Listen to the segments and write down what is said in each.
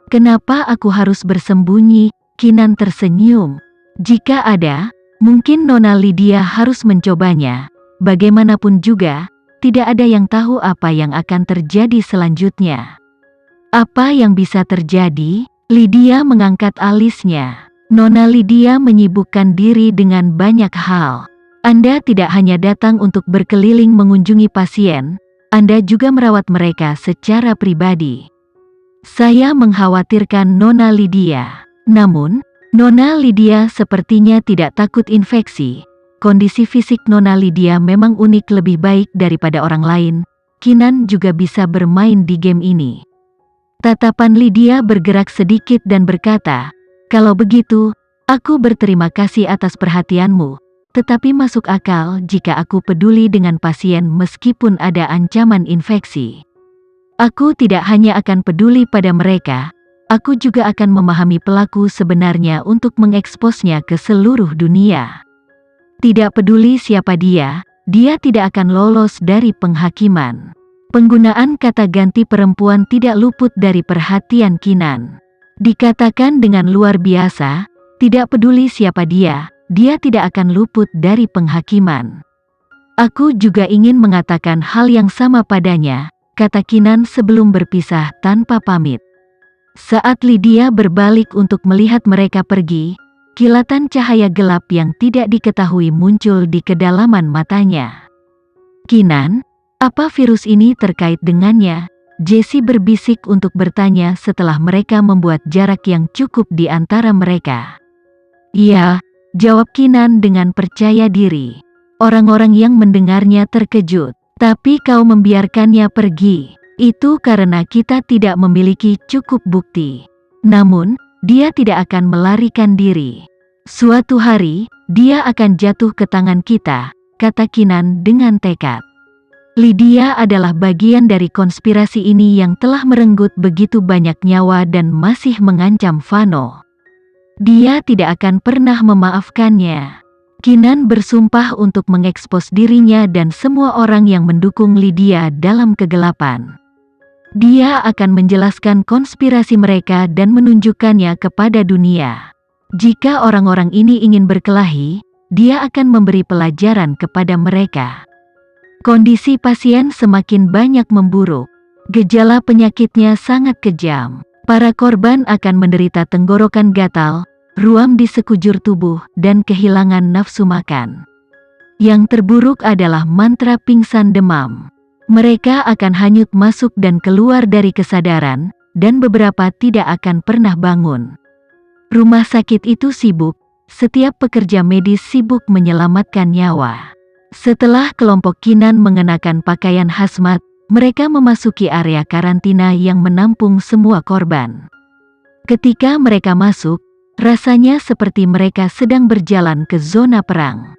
Kenapa aku harus bersembunyi? Kinan tersenyum. Jika ada, mungkin Nona Lydia harus mencobanya. Bagaimanapun juga, tidak ada yang tahu apa yang akan terjadi selanjutnya. Apa yang bisa terjadi? Lydia mengangkat alisnya. Nona Lydia menyibukkan diri dengan banyak hal. Anda tidak hanya datang untuk berkeliling mengunjungi pasien, Anda juga merawat mereka secara pribadi. Saya mengkhawatirkan Nona Lydia. Namun, Nona Lydia sepertinya tidak takut infeksi. Kondisi fisik Nona Lydia memang unik, lebih baik daripada orang lain. Kinan juga bisa bermain di game ini. Tatapan Lydia bergerak sedikit dan berkata, "Kalau begitu, aku berterima kasih atas perhatianmu. Tetapi masuk akal jika aku peduli dengan pasien meskipun ada ancaman infeksi. Aku tidak hanya akan peduli pada mereka, aku juga akan memahami pelaku sebenarnya untuk mengeksposnya ke seluruh dunia. Tidak peduli siapa dia tidak akan lolos dari penghakiman." Penggunaan kata ganti perempuan tidak luput dari perhatian Kinan. Dikatakan dengan luar biasa, tidak peduli siapa dia tidak akan luput dari penghakiman. Aku juga ingin mengatakan hal yang sama padanya, kata Kinan sebelum berpisah tanpa pamit. Saat Lydia berbalik untuk melihat mereka pergi, kilatan cahaya gelap yang tidak diketahui muncul di kedalaman matanya. "Kinan, apa virus ini terkait dengannya?" Jessie berbisik untuk bertanya setelah mereka membuat jarak yang cukup di antara mereka. "Iya," jawab Kinan dengan percaya diri. Orang-orang yang mendengarnya terkejut. "Tapi kau membiarkannya pergi. Itu karena kita tidak memiliki cukup bukti. Namun, dia tidak akan melarikan diri. Suatu hari, dia akan jatuh ke tangan kita," kata Kinan dengan tekad. Lydia adalah bagian dari konspirasi ini yang telah merenggut begitu banyak nyawa dan masih mengancam Vano. Dia tidak akan pernah memaafkannya. Kinan bersumpah untuk mengekspos dirinya dan semua orang yang mendukung Lydia dalam kegelapan. Dia akan menjelaskan konspirasi mereka dan menunjukkannya kepada dunia. Jika orang-orang ini ingin berkelahi, dia akan memberi pelajaran kepada mereka. Kondisi pasien semakin banyak memburuk. Gejala penyakitnya sangat kejam. Para korban akan menderita tenggorokan gatal, ruam di sekujur tubuh, dan kehilangan nafsu makan. Yang terburuk adalah mantra pingsan demam. Mereka akan hanyut masuk dan keluar dari kesadaran, dan beberapa tidak akan pernah bangun. Rumah sakit itu sibuk, setiap pekerja medis sibuk menyelamatkan nyawa. Setelah kelompok Kinan mengenakan pakaian hazmat, mereka memasuki area karantina yang menampung semua korban. Ketika mereka masuk, rasanya seperti mereka sedang berjalan ke zona perang.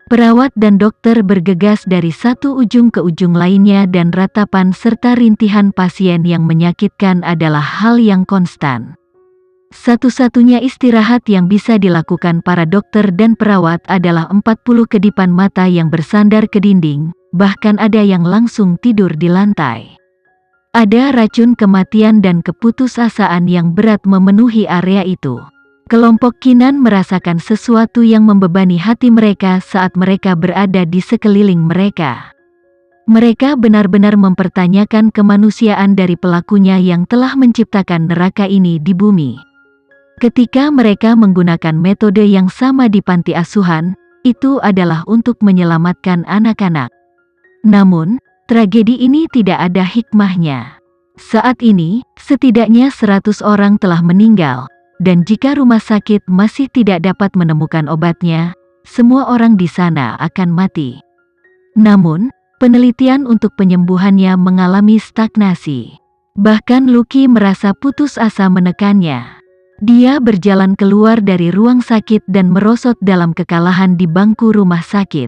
Perawat dan dokter bergegas dari satu ujung ke ujung lainnya dan ratapan serta rintihan pasien yang menyakitkan adalah hal yang konstan. Satu-satunya istirahat yang bisa dilakukan para dokter dan perawat adalah 40 kedipan mata yang bersandar ke dinding, bahkan ada yang langsung tidur di lantai. Ada racun kematian dan keputusasaan yang berat memenuhi area itu. Kelompok Kinan merasakan sesuatu yang membebani hati mereka saat mereka berada di sekeliling mereka. Mereka benar-benar mempertanyakan kemanusiaan dari pelakunya yang telah menciptakan neraka ini di bumi. Ketika mereka menggunakan metode yang sama di panti asuhan, itu adalah untuk menyelamatkan anak-anak. Namun, tragedi ini tidak ada hikmahnya. Saat ini, setidaknya 100 orang telah meninggal, dan jika rumah sakit masih tidak dapat menemukan obatnya, semua orang di sana akan mati. Namun, penelitian untuk penyembuhannya mengalami stagnasi. Bahkan Lucky merasa putus asa menekannya. Dia berjalan keluar dari ruang sakit dan merosot dalam kekalahan di bangku rumah sakit.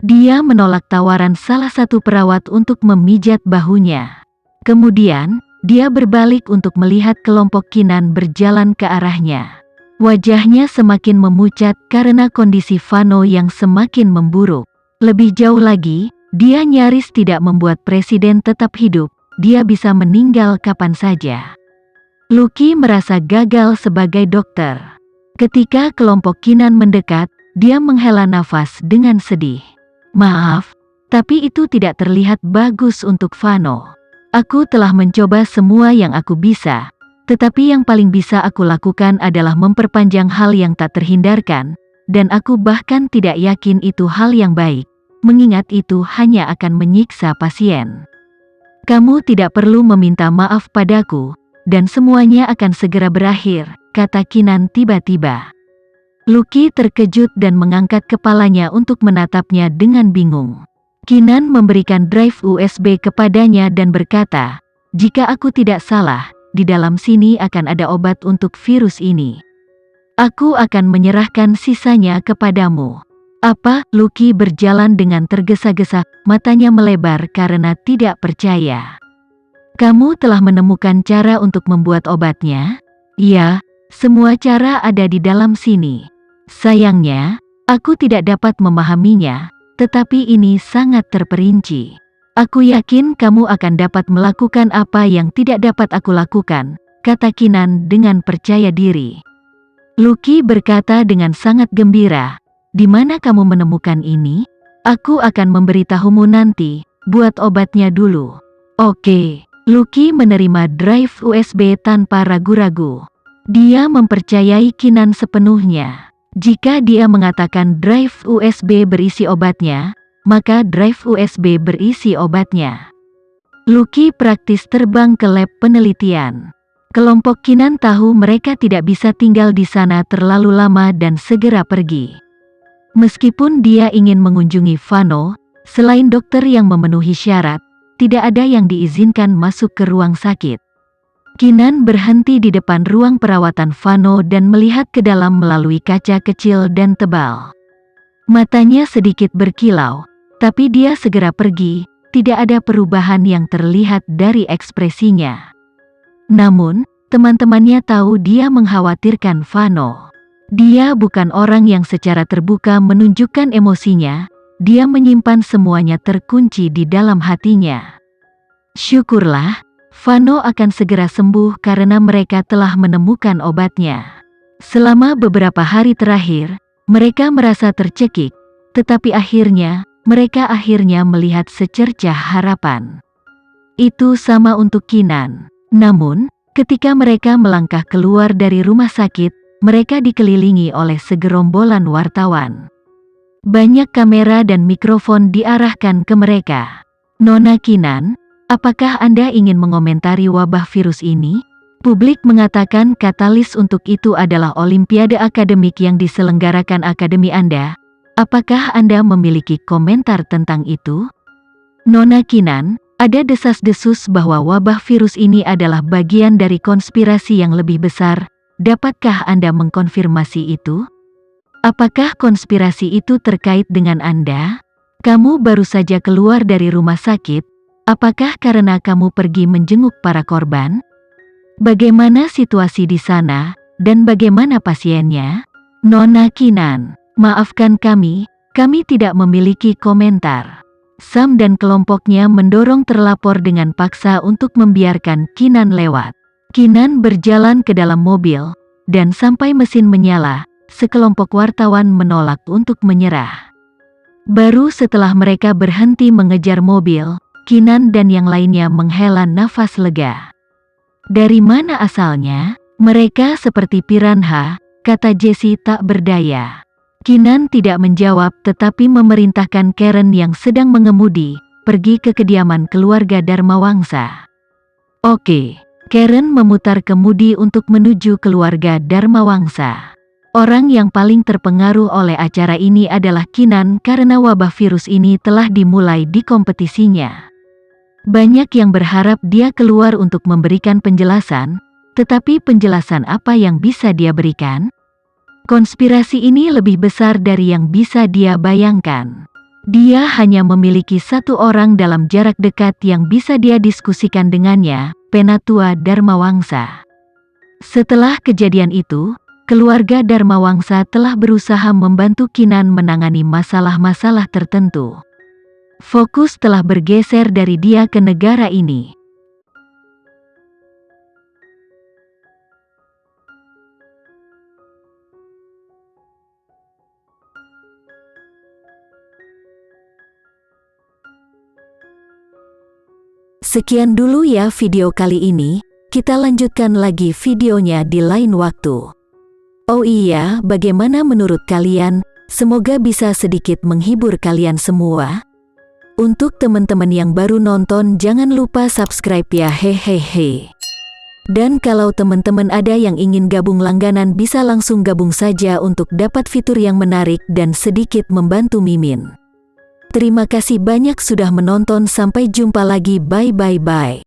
Dia menolak tawaran salah satu perawat untuk memijat bahunya. Kemudian, dia berbalik untuk melihat kelompok Kinan berjalan ke arahnya. Wajahnya semakin memucat karena kondisi Vano yang semakin memburuk. Lebih jauh lagi, dia nyaris tidak membuat presiden tetap hidup, dia bisa meninggal kapan saja. Lucky merasa gagal sebagai dokter. Ketika kelompok Kinan mendekat, dia menghela nafas dengan sedih. Maaf, tapi itu tidak terlihat bagus untuk Vano. Aku telah mencoba semua yang aku bisa, tetapi yang paling bisa aku lakukan adalah memperpanjang hal yang tak terhindarkan, dan aku bahkan tidak yakin itu hal yang baik, mengingat itu hanya akan menyiksa pasien. Kamu tidak perlu meminta maaf padaku, dan semuanya akan segera berakhir, kata Kinan tiba-tiba. Lucky terkejut dan mengangkat kepalanya untuk menatapnya dengan bingung. Kinan memberikan drive USB kepadanya dan berkata, "Jika aku tidak salah, di dalam sini akan ada obat untuk virus ini. Aku akan menyerahkan sisanya kepadamu." Apa? Lucky berjalan dengan tergesa-gesa, matanya melebar karena tidak percaya. Kamu telah menemukan cara untuk membuat obatnya? Ya, semua cara ada di dalam sini. Sayangnya, aku tidak dapat memahaminya, tetapi ini sangat terperinci. Aku yakin kamu akan dapat melakukan apa yang tidak dapat aku lakukan, kata Kinan dengan percaya diri. Lucky berkata dengan sangat gembira, "Di mana kamu menemukan ini? Aku akan memberitahumu nanti, buat obatnya dulu." Oke. Lucky menerima drive USB tanpa ragu-ragu. Dia mempercayai Kinan sepenuhnya. Jika dia mengatakan drive USB berisi obatnya, maka drive USB berisi obatnya. Lucky praktis terbang ke lab penelitian. Kelompok Kinan tahu mereka tidak bisa tinggal di sana terlalu lama dan segera pergi. Meskipun dia ingin mengunjungi Vano, selain dokter yang memenuhi syarat, tidak ada yang diizinkan masuk ke ruang sakit. Kinan berhenti di depan ruang perawatan Vano dan melihat ke dalam melalui kaca kecil dan tebal. Matanya sedikit berkilau, tapi dia segera pergi, tidak ada perubahan yang terlihat dari ekspresinya. Namun, teman-temannya tahu dia mengkhawatirkan Vano. Dia bukan orang yang secara terbuka menunjukkan emosinya, dia menyimpan semuanya terkunci di dalam hatinya. Syukurlah, Vano akan segera sembuh karena mereka telah menemukan obatnya. Selama beberapa hari terakhir, mereka merasa tercekik, tetapi mereka akhirnya melihat secercah harapan. Itu sama untuk Kinan. Namun, ketika mereka melangkah keluar dari rumah sakit, mereka dikelilingi oleh segerombolan wartawan. Banyak kamera dan mikrofon diarahkan ke mereka. "Nona Kinan, apakah Anda ingin mengomentari wabah virus ini?" Publik mengatakan katalis untuk itu adalah Olimpiade Akademik yang diselenggarakan akademi Anda. Apakah Anda memiliki komentar tentang itu? Nona Kinan, ada desas-desus bahwa wabah virus ini adalah bagian dari konspirasi yang lebih besar. Dapatkah Anda mengkonfirmasi itu? Apakah konspirasi itu terkait dengan Anda? Kamu baru saja keluar dari rumah sakit. Apakah karena kamu pergi menjenguk para korban? Bagaimana situasi di sana, dan bagaimana pasiennya? Nona Kinan, maafkan kami tidak memiliki komentar. Sam dan kelompoknya mendorong terlapor dengan paksa untuk membiarkan Kinan lewat. Kinan berjalan ke dalam mobil, dan sampai mesin menyala, sekelompok wartawan menolak untuk menyerah. Baru setelah mereka berhenti mengejar mobil, Kinan dan yang lainnya menghela nafas lega. "Dari mana asalnya? Mereka seperti piranha," kata Jessie tak berdaya. Kinan tidak menjawab tetapi memerintahkan Karen yang sedang mengemudi, pergi ke kediaman keluarga Dharmawangsa. Oke, Karen memutar kemudi untuk menuju keluarga Dharmawangsa. Orang yang paling terpengaruh oleh acara ini adalah Kinan karena wabah virus ini telah dimulai di kompetisinya. Banyak yang berharap dia keluar untuk memberikan penjelasan, tetapi penjelasan apa yang bisa dia berikan? Konspirasi ini lebih besar dari yang bisa dia bayangkan. Dia hanya memiliki satu orang dalam jarak dekat yang bisa dia diskusikan dengannya, Penatua Dharmawangsa. Setelah kejadian itu, keluarga Dharmawangsa telah berusaha membantu Kinan menangani masalah-masalah tertentu. Fokus telah bergeser dari dia ke negara ini. Sekian dulu ya video kali ini, kita lanjutkan lagi videonya di lain waktu. Oh iya, bagaimana menurut kalian? Semoga bisa sedikit menghibur kalian semua. Untuk teman-teman yang baru nonton, jangan lupa subscribe ya, hehehe. Dan kalau teman-teman ada yang ingin gabung langganan, bisa langsung gabung saja untuk dapat fitur yang menarik dan sedikit membantu Mimin. Terima kasih banyak sudah menonton, sampai jumpa lagi, bye bye bye.